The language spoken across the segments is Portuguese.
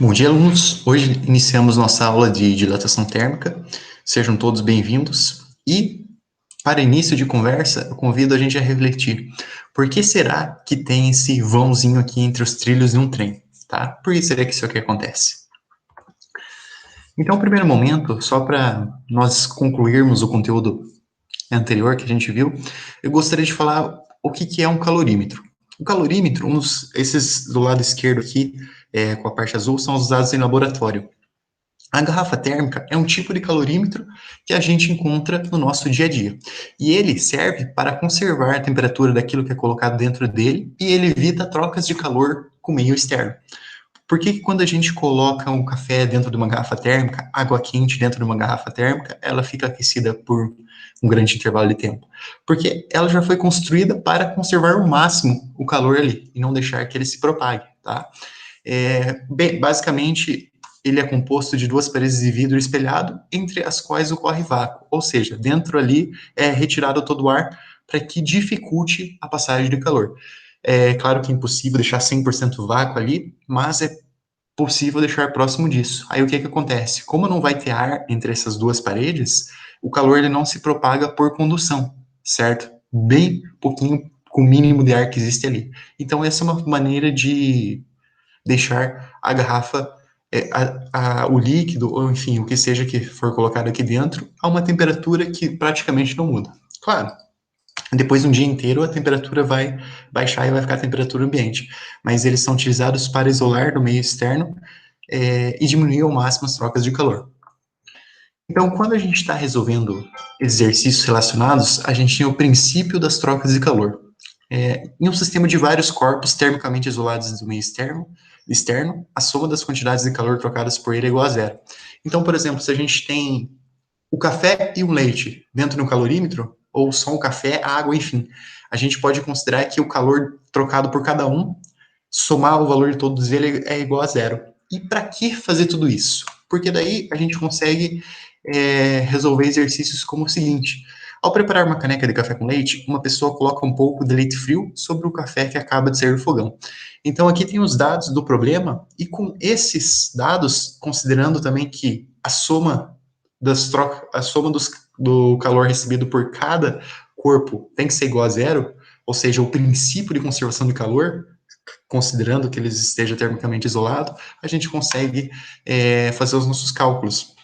Bom dia, alunos. Hoje iniciamos nossa aula de dilatação térmica. Sejam todos bem-vindos. E, para início de conversa, eu convido a gente a refletir. Por que será que tem esse vãozinho aqui entre os trilhos de um trem? Tá? Por que será que isso aqui acontece? Então, no primeiro momento, só para nós concluirmos o conteúdo anterior que a gente viu, eu gostaria de falar o que é um calorímetro. O calorímetro, esses do lado esquerdo aqui, com a parte azul, são usados em laboratório. A garrafa térmica é um tipo de calorímetro que a gente encontra no nosso dia a dia. E ele serve para conservar a temperatura daquilo que é colocado dentro dele e ele evita trocas de calor com o meio externo. Por que quando a gente coloca um café dentro de uma garrafa térmica, água quente dentro de uma garrafa térmica, ela fica aquecida por um grande intervalo de tempo? Porque ela já foi construída para conservar ao máximo o calor ali e não deixar que ele se propague, tá? Basicamente, ele é composto de duas paredes de vidro espelhado, entre as quais ocorre vácuo, ou seja, dentro ali é retirado todo o ar para que dificulte a passagem de calor. É claro que é impossível deixar 100% vácuo ali, mas é possível deixar próximo disso. Aí o que acontece? Como não vai ter ar entre essas duas paredes, o calor ele não se propaga por condução, certo? Bem pouquinho, com o mínimo de ar que existe ali. Então essa é uma maneira de deixar a garrafa, o líquido, ou enfim, o que seja que for colocado aqui dentro, a uma temperatura que praticamente não muda. Claro, depois de um dia inteiro, a temperatura vai baixar e vai ficar a temperatura ambiente. Mas eles são utilizados para isolar do meio externo e diminuir ao máximo as trocas de calor. Então, quando a gente está resolvendo exercícios relacionados, a gente tem o princípio das trocas de calor. Em um sistema de vários corpos termicamente isolados do meio externo, a soma das quantidades de calor trocadas por ele é igual a zero. Então, por exemplo, se a gente tem o café e o leite dentro de um calorímetro, ou só o café, a água, enfim, a gente pode considerar que o calor trocado por cada um, somar o valor de todos eles é igual a zero. E para que fazer tudo isso? Porque daí a gente consegue resolver exercícios como o seguinte: ao preparar uma caneca de café com leite, uma pessoa coloca um pouco de leite frio sobre o café que acaba de sair do fogão. Então aqui tem os dados do problema, e com esses dados, considerando também que a soma do calor recebido por cada corpo tem que ser igual a zero, ou seja, o princípio de conservação de calor, considerando que eles estejam termicamente isolados, a gente consegue fazer os nossos cálculos.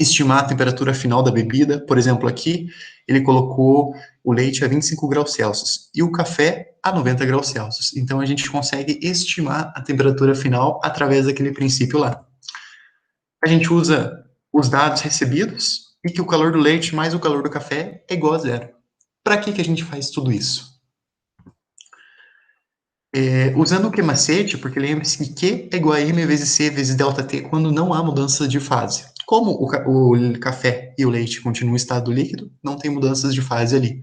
Estimar a temperatura final da bebida, por exemplo, aqui ele colocou o leite a 25 graus Celsius e o café a 90 graus Celsius. Então a gente consegue estimar a temperatura final através daquele princípio lá. A gente usa os dados recebidos e que o calor do leite mais o calor do café é igual a zero. Para que a gente faz tudo isso? Usando o que macete, porque lembre-se que Q é igual a M vezes C vezes ΔT quando não há mudança de fase. Como o café e o leite continuam em estado líquido, não tem mudanças de fase ali.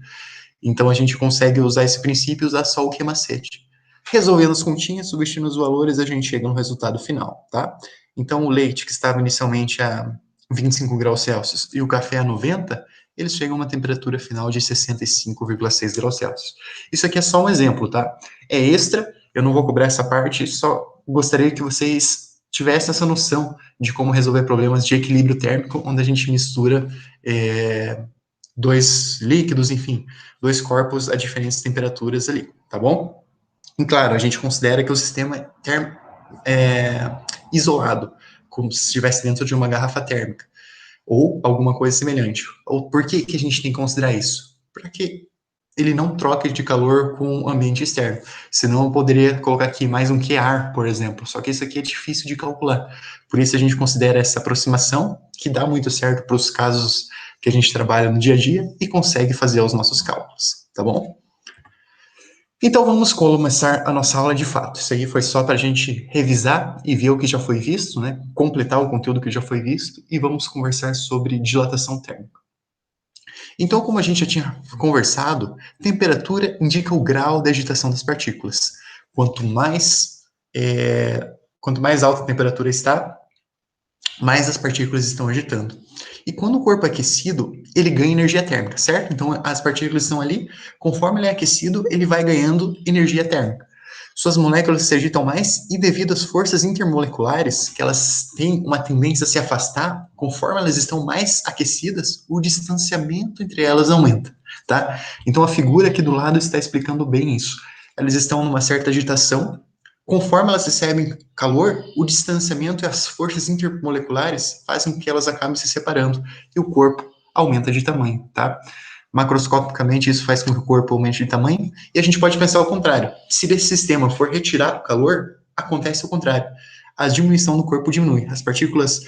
Então a gente consegue usar esse princípio e usar só o que macete. Resolvendo as continhas, substituindo os valores, a gente chega no resultado final, tá? Então o leite, que estava inicialmente a 25 graus Celsius, e o café a 90, eles chegam a uma temperatura final de 65,6 graus Celsius. Isso aqui é só um exemplo, tá? É extra, eu não vou cobrar essa parte, só gostaria que vocês tivessem essa noção de como resolver problemas de equilíbrio térmico, onde a gente mistura dois líquidos, enfim, dois corpos a diferentes temperaturas ali, tá bom? E claro, a gente considera que o sistema é isolado, como se estivesse dentro de uma garrafa térmica, ou alguma coisa semelhante. Ou por que a gente tem que considerar isso? Para que ele não troque de calor com o ambiente externo. Senão eu poderia colocar aqui mais um QAR, por exemplo. Só que isso aqui é difícil de calcular. Por isso a gente considera essa aproximação, que dá muito certo para os casos que a gente trabalha no dia a dia e consegue fazer os nossos cálculos, tá bom? Então vamos começar a nossa aula de fato. Isso aí foi só para a gente revisar e ver o que já foi visto, né? Completar o conteúdo que já foi visto e vamos conversar sobre dilatação térmica. Então, como a gente já tinha conversado, temperatura indica o grau de agitação das partículas. Quanto mais, quanto mais alta a temperatura está, mais as partículas estão agitando. E quando o corpo é aquecido, ele ganha energia térmica, certo? Então, as partículas estão ali, conforme ele é aquecido, ele vai ganhando energia térmica. suas moléculas se agitam mais e devido às forças intermoleculares, que elas têm uma tendência a se afastar, conforme elas estão mais aquecidas, o distanciamento entre elas aumenta, tá? Então a figura aqui do lado está explicando bem isso. Elas estão numa certa agitação, conforme elas recebem calor, o distanciamento e as forças intermoleculares fazem com que elas acabem se separando e o corpo aumenta de tamanho, tá? Macroscopicamente, isso faz com que o corpo aumente de tamanho, e a gente pode pensar ao contrário. Se desse sistema for retirado o calor, acontece o contrário. A diminuição do corpo diminui, as partículas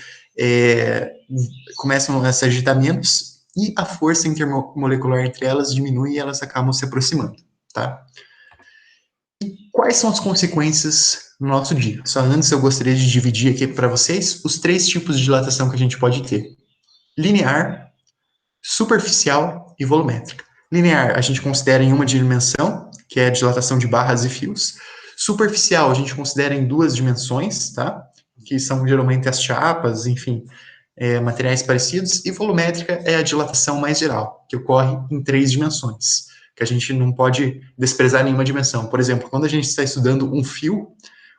começam a se agitar menos, e a força intermolecular entre elas diminui e elas acabam se aproximando, tá? E quais são as consequências no nosso dia? Só antes eu gostaria de dividir aqui para vocês os 3 tipos de dilatação que a gente pode ter. Linear, superficial e volumétrica. Linear, a gente considera em uma dimensão, que é a dilatação de barras e fios. Superficial, a gente considera em 2 dimensões, tá? Que são geralmente as chapas, enfim, materiais parecidos. E volumétrica é a dilatação mais geral, que ocorre em 3 dimensões, que a gente não pode desprezar nenhuma dimensão. Por exemplo, quando a gente está estudando um fio,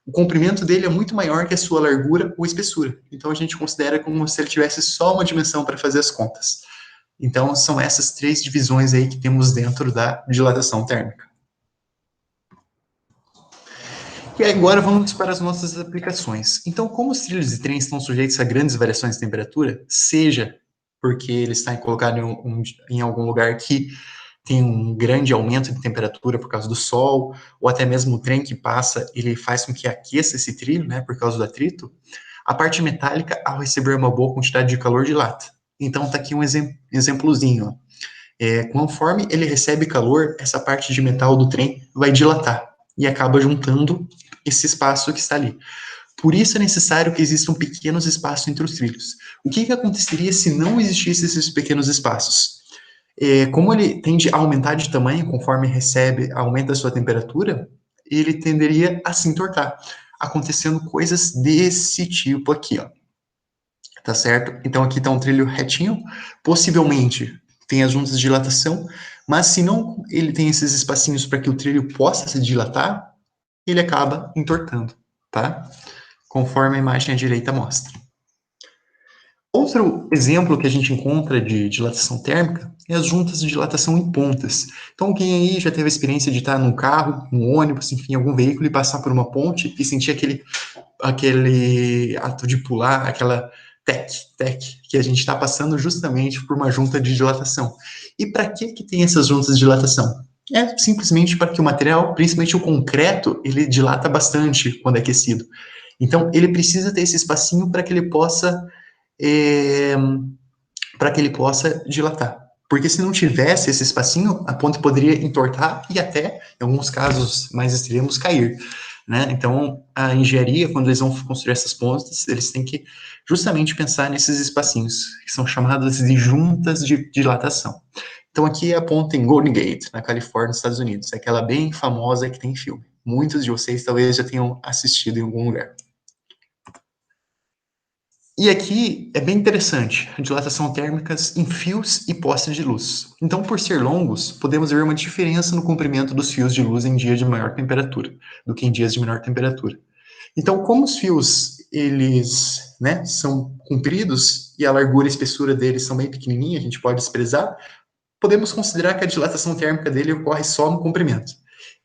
o comprimento dele é muito maior que a sua largura ou espessura. Então, a gente considera como se ele tivesse só uma dimensão para fazer as contas. Então, são essas 3 divisões aí que temos dentro da dilatação térmica. E agora vamos para as nossas aplicações. Então, como os trilhos de trem estão sujeitos a grandes variações de temperatura, seja porque ele está colocado em algum lugar que tem um grande aumento de temperatura por causa do sol, ou até mesmo o trem que passa, ele faz com que aqueça esse trilho, né, por causa do atrito, a parte metálica, ao receber uma boa quantidade de calor, dilata. Então, está aqui um exemplozinho, ó. Conforme ele recebe calor, essa parte de metal do trem vai dilatar e acaba juntando esse espaço que está ali. Por isso é necessário que existam pequenos espaços entre os trilhos. O que aconteceria se não existissem esses pequenos espaços? Como ele tende a aumentar de tamanho conforme aumenta a sua temperatura, ele tenderia a se entortar, acontecendo coisas desse tipo aqui, ó. Tá certo? Então aqui está um trilho retinho, possivelmente tem as juntas de dilatação, mas se não ele tem esses espacinhos para que o trilho possa se dilatar, ele acaba entortando, tá? Conforme a imagem à direita mostra. Outro exemplo que a gente encontra de dilatação térmica é as juntas de dilatação em pontas. Então, quem aí já teve a experiência de estar num carro, num ônibus, enfim, algum veículo e passar por uma ponte e sentir aquele ato de pular, aquela tec, que a gente está passando justamente por uma junta de dilatação. E para que tem essas juntas de dilatação? É simplesmente para que o material, principalmente o concreto, ele dilata bastante quando é aquecido. Então, ele precisa ter esse espacinho para que ele possa dilatar. Porque se não tivesse esse espacinho, a ponte poderia entortar e até, em alguns casos mais extremos, cair. Né? Então, a engenharia, quando eles vão construir essas pontes, eles têm que justamente pensar nesses espacinhos, que são chamadas de juntas de dilatação. Então, aqui é a ponte em Golden Gate, na Califórnia, nos Estados Unidos. É aquela bem famosa que tem filme. Muitos de vocês talvez já tenham assistido em algum lugar. E aqui é bem interessante, a dilatação térmica em fios e postes de luz. Então, por ser longos, podemos ver uma diferença no comprimento dos fios de luz em dias de maior temperatura, do que em dias de menor temperatura. Então, como os fios, eles, né, são compridos e a largura e a espessura deles são bem pequenininha, a gente pode desprezar, podemos considerar que a dilatação térmica dele ocorre só no comprimento.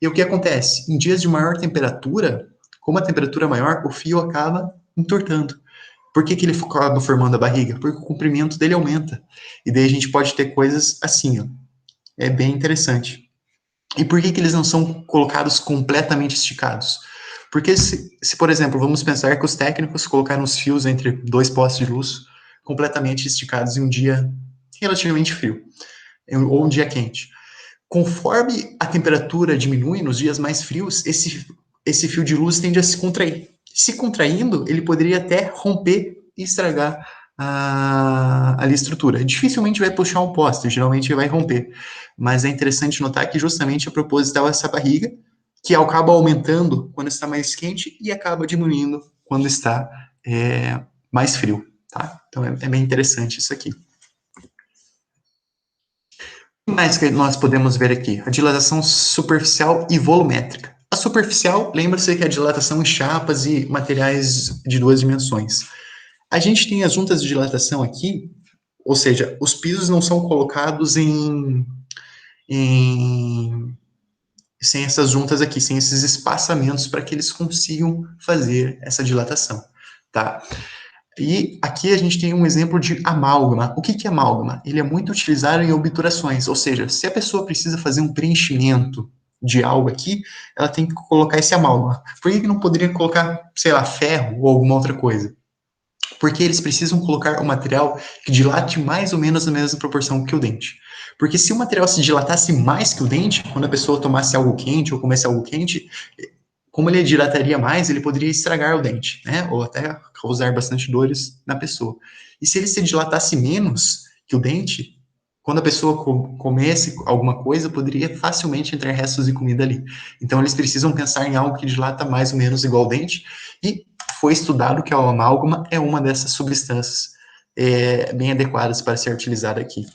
E o que acontece? Em dias de maior temperatura, como a temperatura é maior, o fio acaba entortando. Por que ele acaba formando a barriga? Porque o comprimento dele aumenta. E daí a gente pode ter coisas assim, ó. É bem interessante. E por que eles não são colocados completamente esticados? Porque por exemplo, vamos pensar que os técnicos colocaram os fios entre 2 postes de luz completamente esticados em um dia relativamente frio, ou um dia quente. Conforme a temperatura diminui nos dias mais frios, esse fio de luz tende a se contrair. Se contraindo, ele poderia até romper e estragar a estrutura. Dificilmente vai puxar um poste, geralmente vai romper. Mas é interessante notar que justamente a proposital é essa barriga, que acaba aumentando quando está mais quente e acaba diminuindo quando está mais frio. Tá? Então é bem interessante isso aqui. O que mais que nós podemos ver aqui? A dilatação superficial e volumétrica. A superficial, lembra-se que é a dilatação em chapas e materiais de duas dimensões. A gente tem as juntas de dilatação aqui, ou seja, os pisos não são colocados em sem essas juntas aqui, sem esses espaçamentos para que eles consigam fazer essa dilatação, tá? E aqui a gente tem um exemplo de amálgama. O que que é amálgama? Ele é muito utilizado em obturações, ou seja, se a pessoa precisa fazer um preenchimento de algo aqui, ela tem que colocar esse amálgama. Por que não poderia colocar, sei lá, ferro ou alguma outra coisa? Porque eles precisam colocar um material que dilate mais ou menos na mesma proporção que o dente. Porque se o material se dilatasse mais que o dente, quando a pessoa tomasse algo quente ou comesse algo quente, como ele dilataria mais, ele poderia estragar o dente, né? Ou até causar bastante dores na pessoa. E se ele se dilatasse menos que o dente, quando a pessoa comesse alguma coisa, poderia facilmente entrar restos de comida ali. Então, eles precisam pensar em algo que dilata mais ou menos igual ao dente, e foi estudado que a amálgama é uma dessas substâncias bem adequadas para ser utilizada aqui.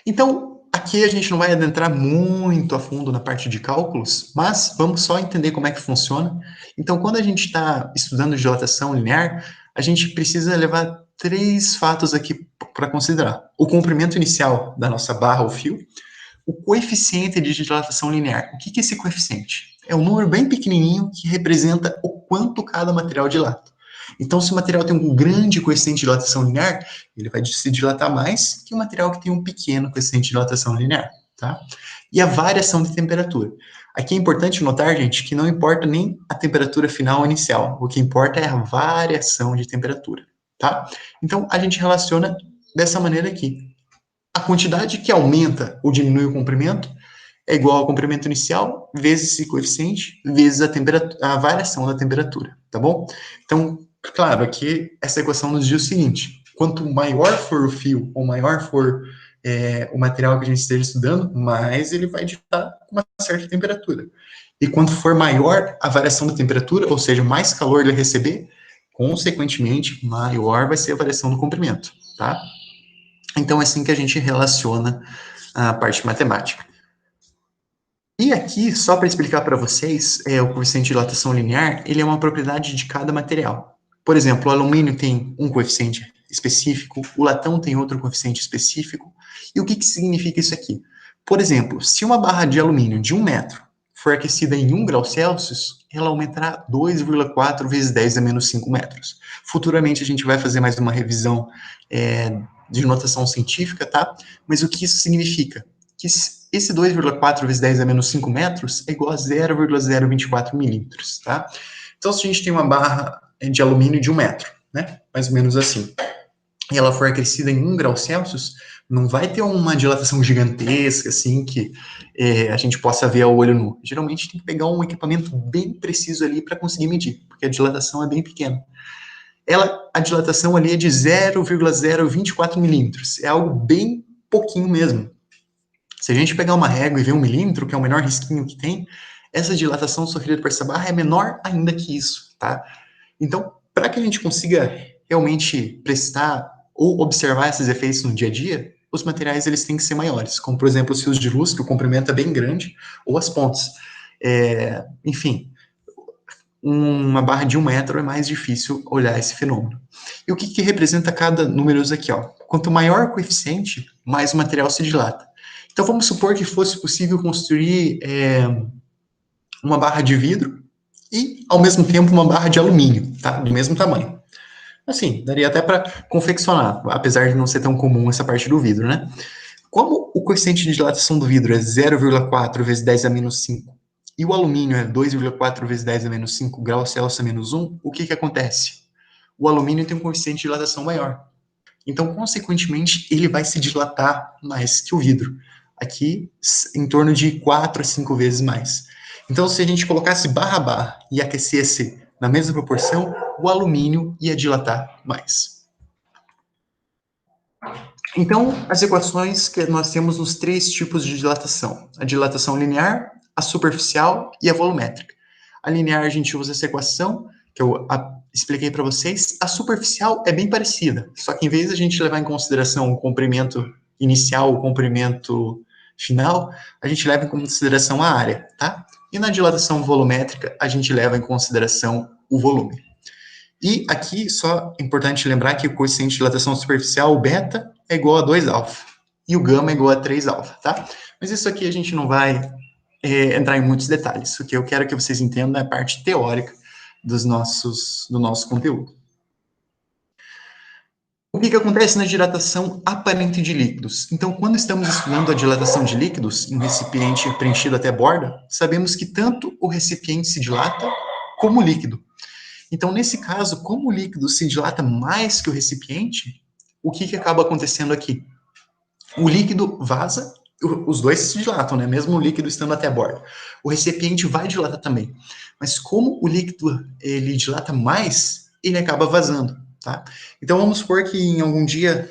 Então, aqui a gente não vai adentrar muito a fundo na parte de cálculos, mas vamos só entender como é que funciona. Então, quando a gente está estudando dilatação linear, a gente precisa levar três fatos aqui para considerar. O comprimento inicial da nossa barra ou fio, o coeficiente de dilatação linear. O que é esse coeficiente? É um número bem pequenininho que representa o quanto cada material dilata. Então, se o material tem um grande coeficiente de dilatação linear, ele vai se dilatar mais que o material que tem um pequeno coeficiente de dilatação linear, tá? E a variação de temperatura. Aqui é importante notar, gente, que não importa nem a temperatura final ou inicial. O que importa é a variação de temperatura, tá? Então, a gente relaciona dessa maneira aqui. A quantidade que aumenta ou diminui o comprimento é igual ao comprimento inicial vezes esse coeficiente vezes a variação da temperatura, tá bom? Então, claro, aqui essa equação nos diz o seguinte: quanto maior for o fio ou maior for o material que a gente esteja estudando, mais ele vai ditar uma certa temperatura. E quanto for maior a variação da temperatura, ou seja, mais calor ele receber, consequentemente, maior vai ser a variação do comprimento, tá? Então, é assim que a gente relaciona a parte matemática. E aqui, só para explicar para vocês, o coeficiente de dilatação linear, ele é uma propriedade de cada material. Por exemplo, o alumínio tem um coeficiente específico, o latão tem outro coeficiente específico. E o que significa isso aqui? Por exemplo, se uma barra de alumínio de 1 metro for aquecida em 1 grau Celsius, ela aumentará 2,4 vezes 10 a menos 5 metros. Futuramente a gente vai fazer mais uma revisão de notação científica, tá? Mas o que isso significa? Que esse 2,4 vezes 10 a menos 5 metros é igual a 0,024 milímetros, tá? Então, se a gente tem uma barra de alumínio de 1 metro, né? Mais ou menos assim, e ela for aquecida em 1 grau Celsius, não vai ter uma dilatação gigantesca, assim, que a gente possa ver ao olho nu. Geralmente tem que pegar um equipamento bem preciso ali para conseguir medir, porque a dilatação é bem pequena. A dilatação ali é de 0,024 milímetros, é algo bem pouquinho mesmo. Se a gente pegar uma régua e ver 1 milímetro, que é o menor risquinho que tem, essa dilatação sofrida por essa barra é menor ainda que isso, tá? Então, para que a gente consiga realmente prestar ou observar esses efeitos no dia a dia, os materiais eles têm que ser maiores, como, por exemplo, os fios de luz, que o comprimento é bem grande, ou as pontes. Enfim, uma barra de 1 metro é mais difícil olhar esse fenômeno. E o que representa cada número aqui? Ó? Quanto maior o coeficiente, mais o material se dilata. Então, vamos supor que fosse possível construir uma barra de vidro e, ao mesmo tempo, uma barra de alumínio, tá? Do mesmo tamanho. Assim, daria até para confeccionar, apesar de não ser tão comum essa parte do vidro, né? Como o coeficiente de dilatação do vidro é 0,4 vezes 10 a menos 5 e o alumínio é 2,4 vezes 10 a menos 5 graus Celsius a menos 1, o que acontece? O alumínio tem um coeficiente de dilatação maior. Então, consequentemente, ele vai se dilatar mais que o vidro. Aqui, em torno de 4 a 5 vezes mais. Então, se a gente colocasse barra a barra e aquecesse na mesma proporção, o alumínio ia dilatar mais. Então, as equações que nós temos nos três tipos de dilatação: a dilatação linear, a superficial e a volumétrica. A linear, a gente usa essa equação, que eu expliquei para vocês. A superficial é bem parecida, só que em vez de a gente levar em consideração o comprimento inicial, o comprimento final, a gente leva em consideração a área, tá? E na dilatação volumétrica, a gente leva em consideração o volume. E aqui, só é importante lembrar que o coeficiente de dilatação superficial, o beta, é igual a 2α. E o gama é igual a 3α, tá? Mas isso aqui a gente não vai entrar em muitos detalhes. O que eu quero que vocês entendam é a parte teórica do nosso conteúdo. O que acontece na dilatação aparente de líquidos? Então, quando estamos estudando a dilatação de líquidos em um recipiente preenchido até a borda, sabemos que tanto o recipiente se dilata como o líquido. Então, nesse caso, como o líquido se dilata mais que o recipiente, o que acaba acontecendo aqui? O líquido vaza, os dois se dilatam, né? Mesmo o líquido estando até a borda. O recipiente vai dilatar também. Mas como o líquido ele dilata mais, ele acaba vazando, tá? Então vamos supor que em algum dia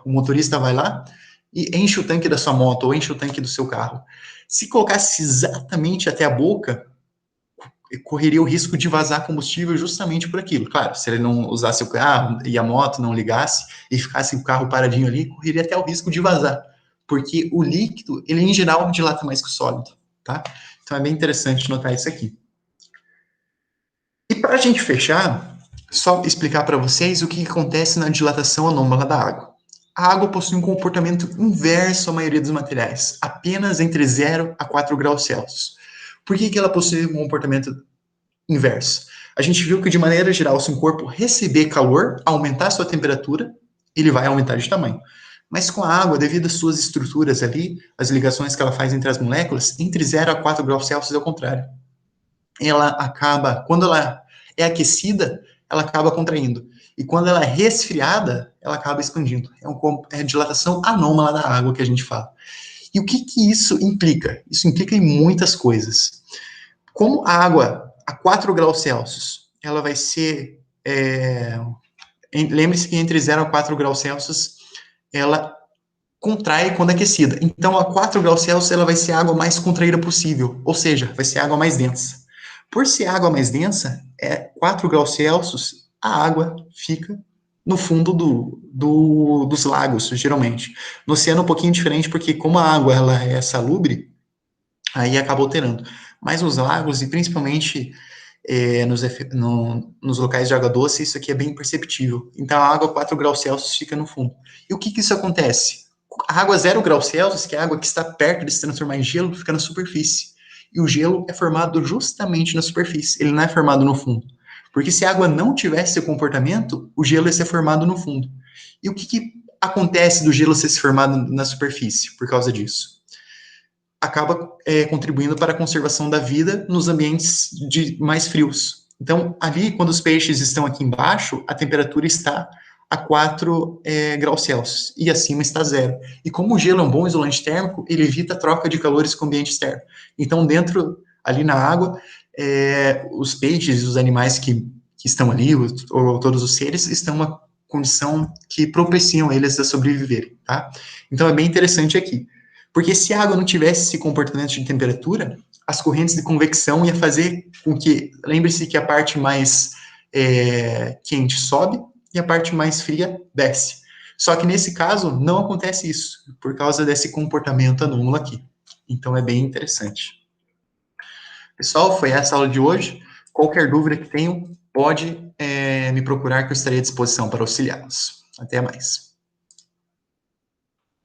o motorista vai lá e enche o tanque da sua moto ou enche o tanque do seu carro. Se colocasse exatamente até a boca, correria o risco de vazar combustível justamente por aquilo. Claro, se ele não usasse o carro e a moto não ligasse e ficasse o carro paradinho ali, correria até o risco de vazar, porque o líquido, ele em geral dilata mais que o sólido, tá? Então é bem interessante notar isso aqui. E para a gente fechar, só explicar para vocês o que acontece na dilatação anômala da água. A água possui um comportamento inverso à maioria dos materiais, apenas entre 0 a 4 graus Celsius. Por que ela possui um comportamento inverso? A gente viu que, de maneira geral, se um corpo receber calor, aumentar a sua temperatura, ele vai aumentar de tamanho. Mas com a água, devido às suas estruturas ali, as ligações que ela faz entre as moléculas, entre 0 a 4 graus Celsius é o contrário. Ela acaba, quando ela é aquecida, ela acaba contraindo. E quando ela é resfriada, ela acaba expandindo. É a dilatação anômala da água que a gente fala. E o que isso implica? Isso implica em muitas coisas. Como a água a 4 graus Celsius, ela vai ser... lembre-se que entre 0 a 4 graus Celsius, ela contrai quando aquecida. Então, a 4 graus Celsius, ela vai ser a água mais contraída possível, ou seja, vai ser a água mais densa. Por ser água mais densa, 4 graus Celsius, a água fica no fundo dos lagos, geralmente. No oceano é um pouquinho diferente, porque como a água ela é salubre, aí acaba alterando. Mas nos lagos, e principalmente nos locais de água doce, isso aqui é bem perceptível. Então, a água 4 graus Celsius fica no fundo. E o que isso acontece? A água 0 graus Celsius, que é a água que está perto de se transformar em gelo, fica na superfície. E o gelo é formado justamente na superfície, ele não é formado no fundo. Porque se a água não tivesse esse comportamento, o gelo ia ser formado no fundo. E o que acontece do gelo ser formado na superfície por causa disso? Acaba contribuindo para a conservação da vida nos ambientes mais frios. Então, ali, quando os peixes estão aqui embaixo, a temperatura está a 4 graus Celsius, e acima está 0. E como o gelo é um bom isolante térmico, ele evita a troca de calores com o ambiente externo. Então, ali na água, os peixes e os animais que estão ali, ou todos os seres, estão em uma condição que propiciam eles a sobreviverem, tá? Então, é bem interessante aqui. Porque se a água não tivesse esse comportamento de temperatura, as correntes de convecção ia fazer com que, lembre-se que a parte mais quente sobe e a parte mais fria desce. Só que nesse caso não acontece isso, por causa desse comportamento anômalo aqui. Então é bem interessante. Pessoal, foi essa a aula de hoje. Qualquer dúvida que tenham, pode me procurar que eu estarei à disposição para auxiliá-los. Até mais.